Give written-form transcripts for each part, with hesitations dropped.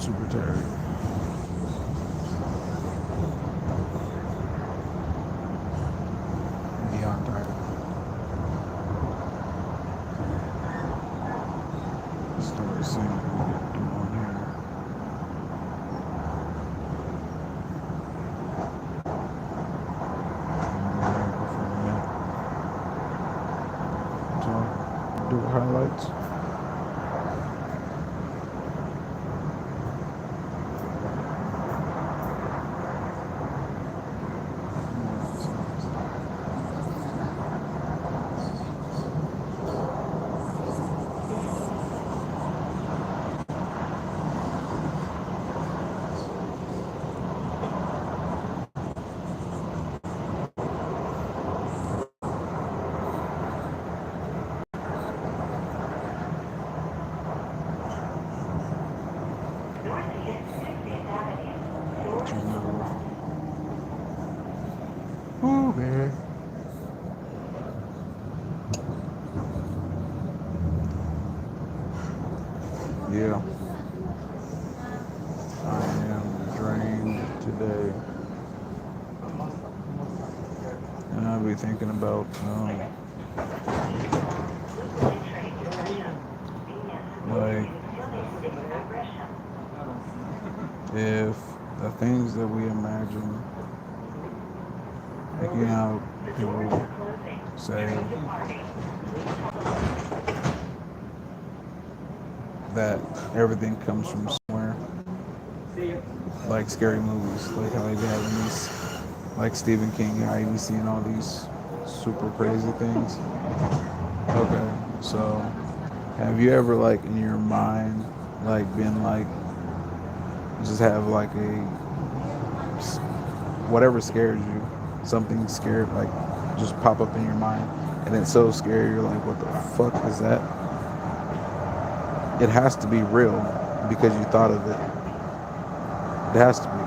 super tired. Beyond tired. Start seeing what we can do on here. So, do highlights. Ooh, man. Yeah, I am drained today. And I'll be thinking about, like, if the things that we imagine, like, you know, people say that everything comes from somewhere, like scary movies, like how they be having these, like Stephen King, how you be seeing all these super crazy things. Okay, so have you ever, like, in your mind, like, been like, just have like whatever scares you, something scared, like, just pop up in your mind, and it's so scary, you're like, what the fuck is that? It has to be real because you thought of it. It has to be.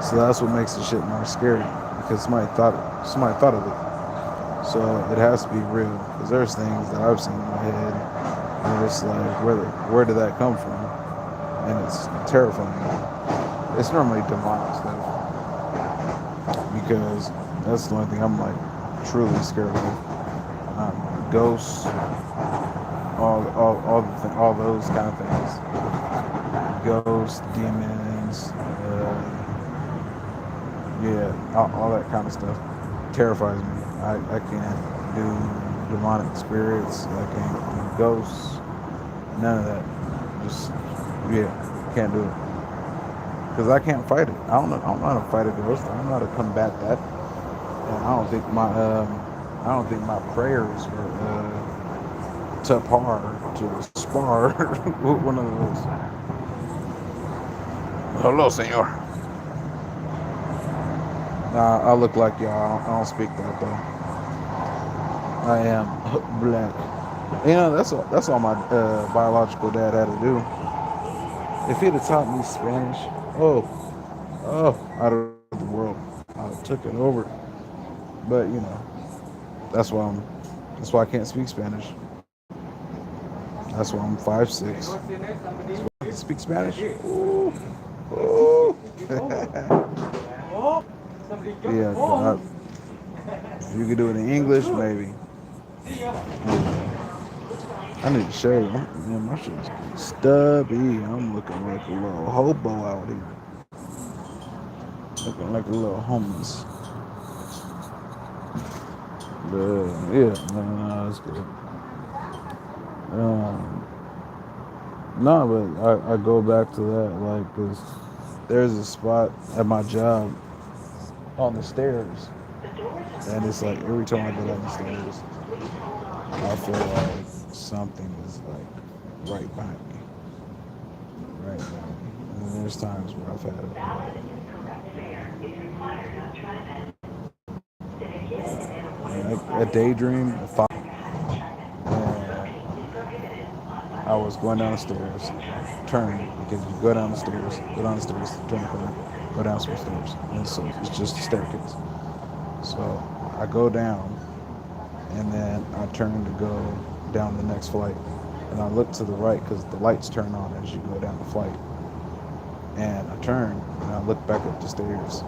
So that's what makes the shit more scary because somebody thought of it. So it has to be real because there's things that I've seen in my head and it's like where did that come from? And it's terrifying. It's normally demonic stuff because that's the only thing I'm like truly scared of. Ghosts, all those kind of things. Ghosts, demons, yeah, all that kind of stuff terrifies me. I can't do demonic spirits. I can't do ghosts. None of that. Just yeah, can't do it because I can't fight it. I don't know how to fight a ghost. I don't know how to combat that. And I don't think my prayers are to par to spar with one of those. Hello, senor. Nah, I look like y'all. I don't speak that though. I am black. You know, that's all my biological dad had to do. If he'd have taught me Spanish, oh, out of the world, I took it over. But you know, that's why I'm. That's why I can't speak Spanish. That's why I'm 5'6". That's why I can speak Spanish. Ooh, ooh. Yeah, you could do it in English, maybe. I need to shave. Man, my shit's getting stubby. I'm looking like a little hobo out here. Looking like a little homeless. But yeah, no, it's good. Um, no, but I go back to that, like, because there's a spot at my job on the stairs, and it's like every time I go down the stairs, I feel like something is like right behind me, right behind me. And there's times where I've had a daydream, and I was going down the stairs, turn because you go down the stairs, turn the corner, go down some stairs, and so it's just a staircase. So I go down, and then I turn to go down the next flight, and I look to the right because the lights turn on as you go down the flight. And I turn and I look back up the stairs,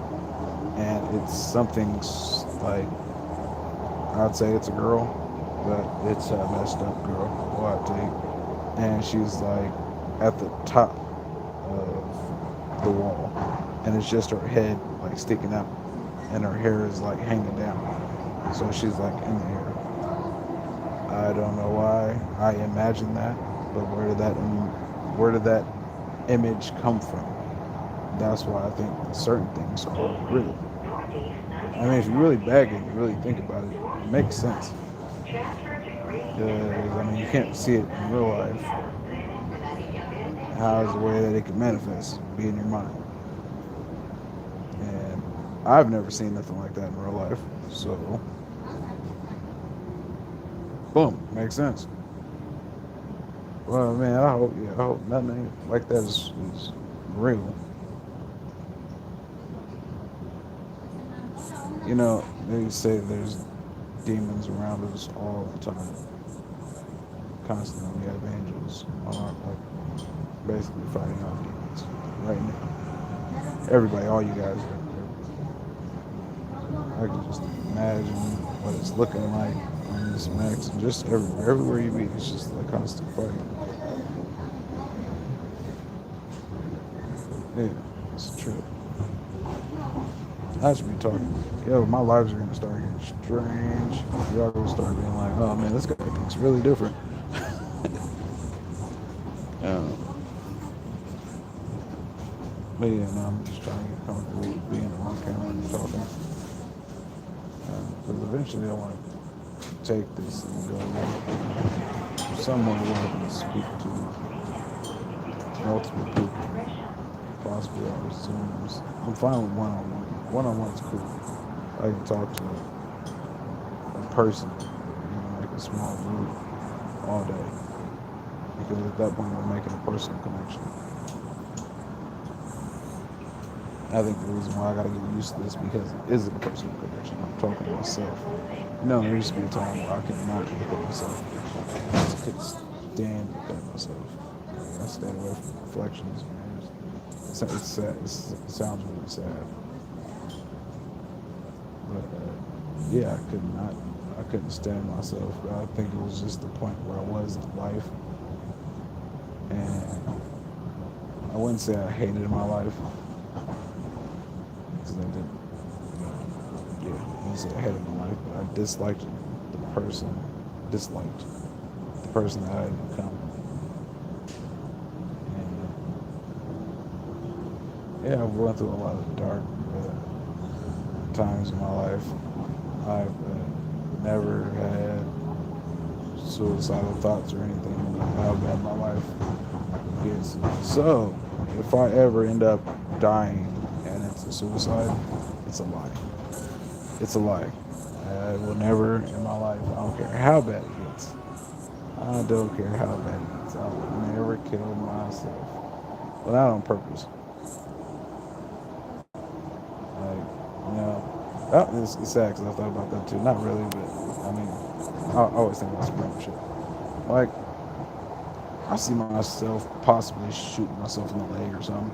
and it's something like, I'd say it's a girl, but it's a messed up girl. What I take, and she's like at the top of the wall, and it's just her head like sticking out, and her hair is like hanging down. So she's like in the air. I don't know why I imagined that, but where did that image come from? That's why I think certain things are real. I mean, if you really bag it, you really think about it, it makes sense. Because I mean, you can't see it in real life. How is the way that it can manifest? Be in your mind. And I've never seen nothing like that in real life. So, boom, makes sense. Well, man, I hope nothing like that is real. You know, they say there's demons around us all the time, constantly. We have angels on our, like, basically fighting off demons right now. Everybody, all you guys, I can just imagine what it's looking like on this max, and just everywhere you be, it's just like constant fighting. Yeah, it's true. I should be talking. Yo, my lives are gonna start getting strange. Y'all gonna start being like, oh man, this guy thinks really different. um, but yeah, no, I'm just trying to get comfortable with being on camera and talking. Because eventually I want to take this and go somewhere where I can speak to multiple people, possibly over Zooms. I'm fine with one-on-one. One-on-one is cool. I can talk to a person, like a small group, all day. Because at that point we're making a personal connection. I think the reason why I gotta get used to this because it is a personal connection. I'm talking to myself. There used to be a time where I could not look at myself. I just couldn't stand looking at myself. I stayed away from reflections, man. It's sad. It sounds really sad. But yeah, I couldn't stand myself. But I think it was just the point where I was in life. And I wouldn't say I hated my life. Because I didn't. Yeah, I wouldn't say I hated my life, but I disliked the person that I had become. And yeah, I've gone through a lot of dark times in my life. I've never had suicidal thoughts or anything about how bad my life gets. So, if I ever end up dying and it's a suicide, it's a lie. It's a lie. I will never in my life, I don't care how bad it gets. I don't care how bad it gets. I will never kill myself. But not on purpose. Like, it's sad because I thought about that too. Not really, but I mean, I always think about some random shit. Like, I see myself possibly shooting myself in the leg or something.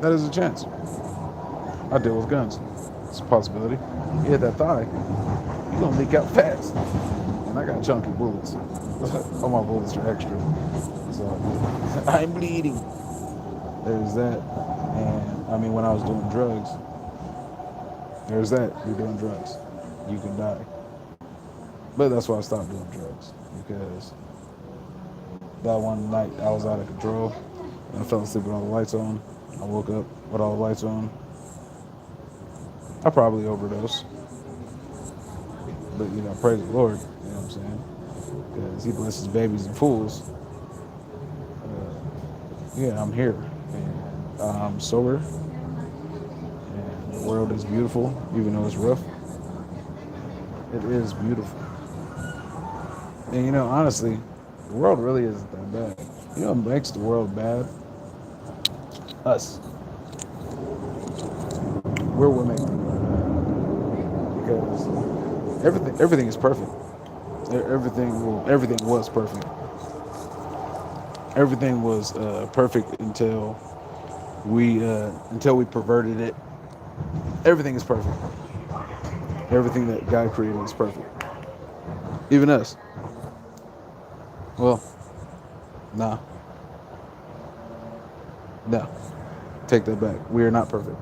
That is a chance. I deal with guns. It's a possibility. You hit that thigh, you're gonna leak out fast. And I got chunky bullets. All my bullets are extra. So I'm bleeding. There's that. And I mean, when I was doing drugs, there's that. You're doing drugs, you can die. But that's why I stopped doing drugs, because that one night I was out of control and I fell asleep with all the lights on. I woke up with all the lights on. I probably overdosed. But praise the Lord, you know what I'm saying? Because he blesses babies and fools. Yeah, I'm here. And I'm sober. And the world is beautiful, even though it's rough. It is beautiful. And honestly, the world really isn't that bad. You know what makes the world bad? Us. We're what makes the world bad. Because everything is perfect. Everything was perfect. Everything was perfect until We until we perverted it, everything is perfect. Everything that God created is perfect. Even us. Well, nah, no. Take that back. We are not perfect.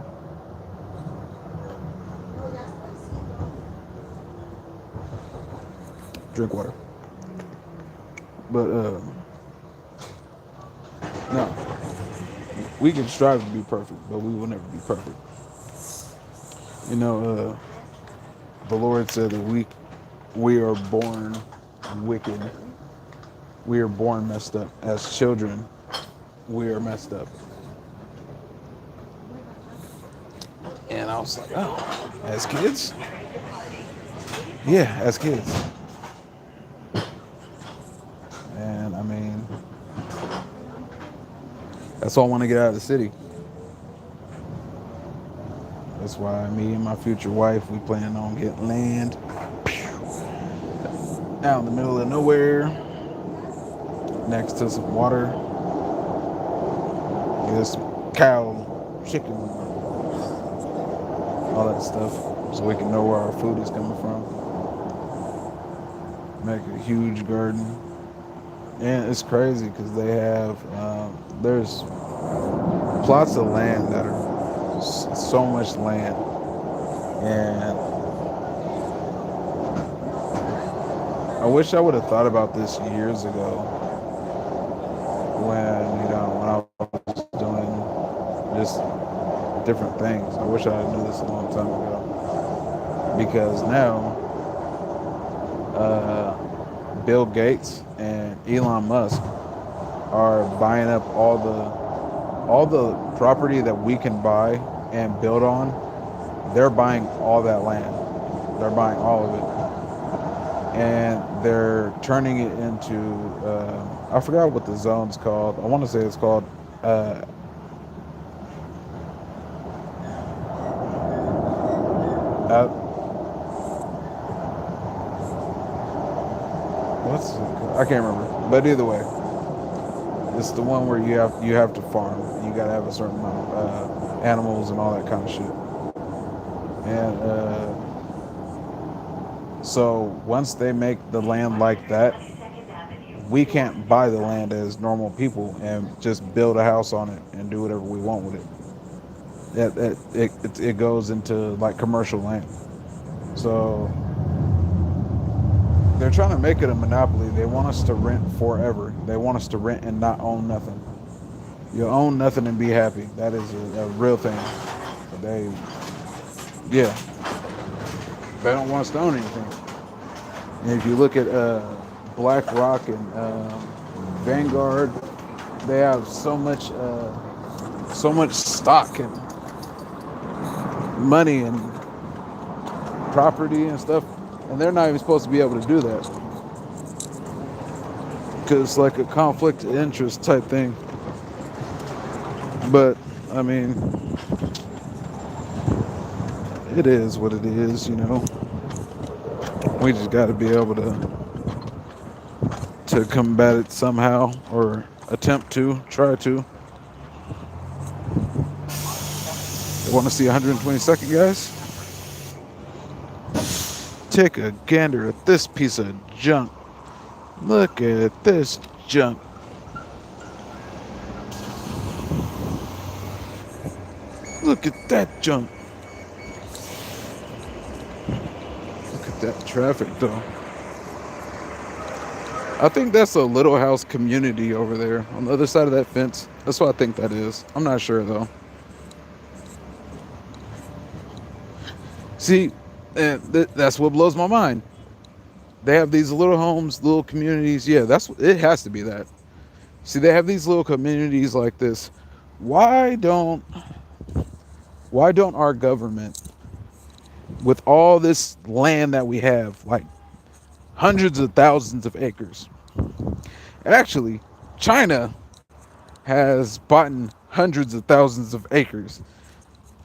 Drink water. But no, we can strive to be perfect, but we will never be perfect. You know, the Lord said that we are born wicked. We are born messed up. As children, we are messed up. And I was like, oh, as kids? Yeah, as kids. And I mean, that's why I want to get out of the city. That's why me and my future wife, we plan on getting land out in the middle of nowhere, next to some water, get some cow, chicken, all that stuff, so we can know where our food is coming from. Make a huge garden. And it's crazy because they have, there's plots of land that are so much land. And I wish I would have thought about this years ago when I was doing just different things. I wish I knew this a long time ago. Because now, Bill Gates and Elon Musk are buying up all the property that we can buy and build on. They're buying all that land. They're buying all of it, and they're turning it into. I forgot what the zone's called. I want to say it's called. Uh, uh, what's it called? I can't remember. But either way, it's the one where you have to farm. You got to have a certain amount of animals and all that kind of shit. And so once they make the land like that, we can't buy the land as normal people and just build a house on it and do whatever we want with it. It goes into like commercial land. So they're trying to make it a monopoly. They want us to rent forever. They want us to rent and not own nothing. You own nothing and be happy. That is a real thing. They, yeah, they don't want us to own anything. And if you look at Blackrock and Vanguard, they have so much stock and money and property and stuff, and they're not even supposed to be able to do that because it's like a conflict of interest type thing. But I mean, it is what it is, you know. We just got to be able to combat it somehow or attempt to try to. You want to see 122nd, guys? Take a gander at this piece of junk. Look at this junk. Look at that junk. Look at that traffic, though. I think that's a Little House community over there on the other side of that fence. That's what I think that is. I'm not sure, though. See, and that's what blows my mind. They have these little homes, little communities. Yeah, it has to be that. See, they have these little communities like this. Why don't why don't our government, with all this land that we have, like hundreds of thousands of acres, actually, China has bought hundreds of thousands of acres.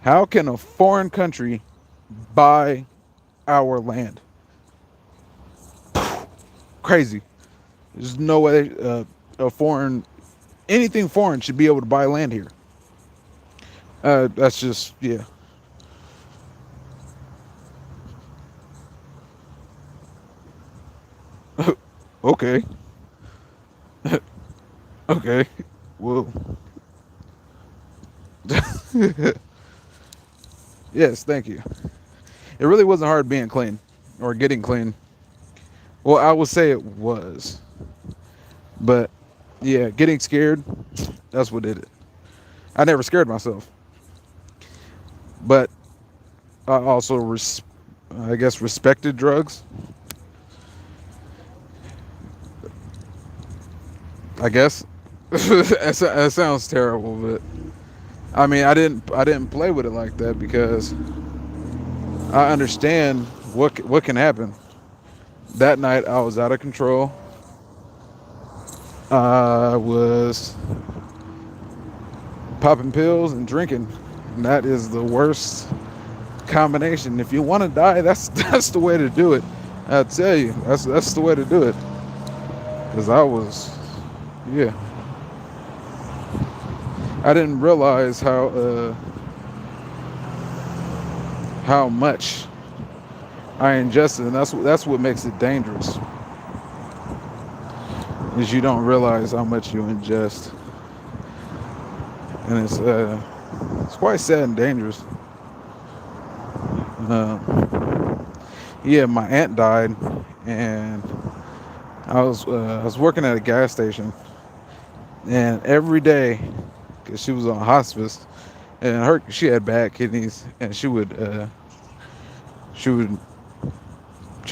How can a foreign country buy our land? Crazy. There's no way a foreign anything foreign should be able to buy land here. That's just yeah. Okay, okay. Well, yes, thank you. It really wasn't hard being clean or getting clean. Well, I would say it was, but yeah, getting scared, that's what did it. I never scared myself, but I also, I guess, respected drugs. I guess that sounds terrible, but I mean, I didn't play with it like that because I understand what can happen. That night, I was out of control. I was popping pills and drinking. And that is the worst combination. If you want to die, that's the way to do it. I tell you, that's the way to do it. Cause I was, yeah, I didn't realize how much I ingested, and that's what makes it dangerous. Is you don't realize how much you ingest, and it's quite sad and dangerous. Yeah, my aunt died, and I was working at a gas station, and every day, cause she was on hospice, and she had bad kidneys, and she would she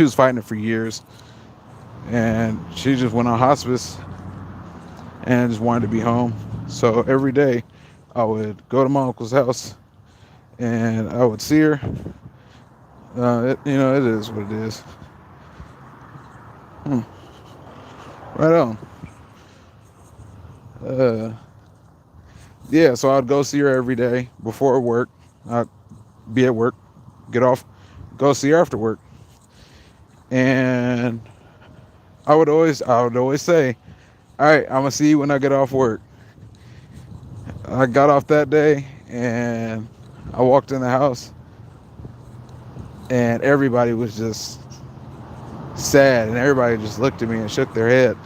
was fighting it for years, and she just went on hospice and just wanted to be home. So every day, I would go to my uncle's house, and I would see her. It is what it is. Hmm. Right on. Uh, yeah, so I'd go see her every day before work. I'd be at work, get off, go see her after work, and I would always say, "All right, I'm gonna see you when I get off work." I got off that day, and I walked in the house, and everybody was just sad, and everybody just looked at me and shook their head,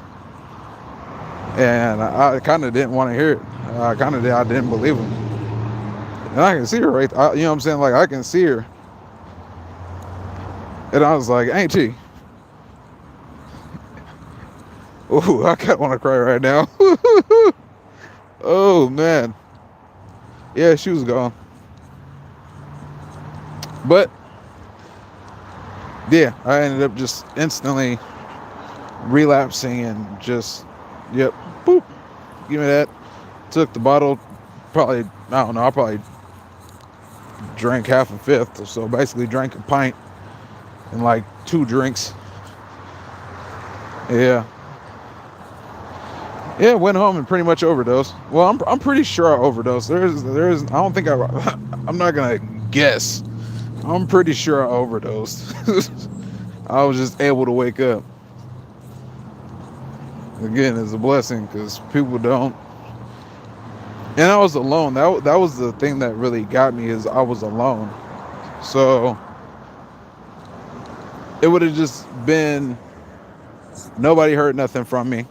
and I kind of didn't want to hear it. I didn't believe them, and I can see her you know what I'm saying? Like I can see her, and I was like, "Ain't she?" Ooh, I kind of want to cry right now. Oh man, yeah, she was gone, but yeah, I ended up just instantly relapsing and just, yep, boop, give me that. Took the bottle, probably, I don't know, I probably drank half a fifth or so. Basically, drank a pint and like 2 drinks. Yeah, yeah. Went home and pretty much overdosed. Well, I'm pretty sure I overdosed. There's I don't think I'm not gonna guess. I'm pretty sure I overdosed. I was just able to wake up. Again, it's a blessing because people don't. And I was alone. That was the thing that really got me is I was alone. So it would have just been nobody heard nothing from me.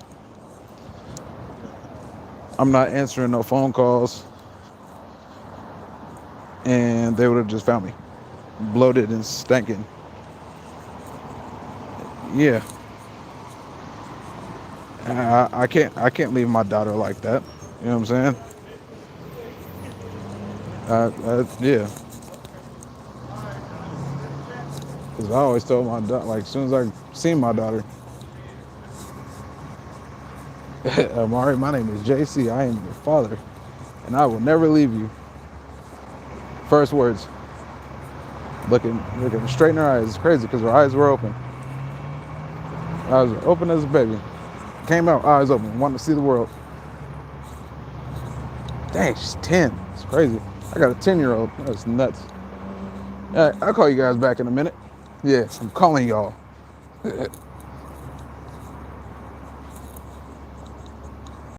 I'm not answering no phone calls, and they would have just found me bloated and stinking. Yeah, I can't leave my daughter like that. You know what I'm saying? Yeah, because I always told my daughter, like, as soon as I seen my daughter, Amari, my name is JC. I am your father, and I will never leave you. First words, looking straight in her eyes. It's crazy because her eyes were open. Eyes were open as a baby. Came out, eyes open, wanting to see the world. Dang, she's 10. It's crazy. I got a 10-year-old. That's nuts. All right, I'll call you guys back in a minute. Yeah, I'm calling y'all.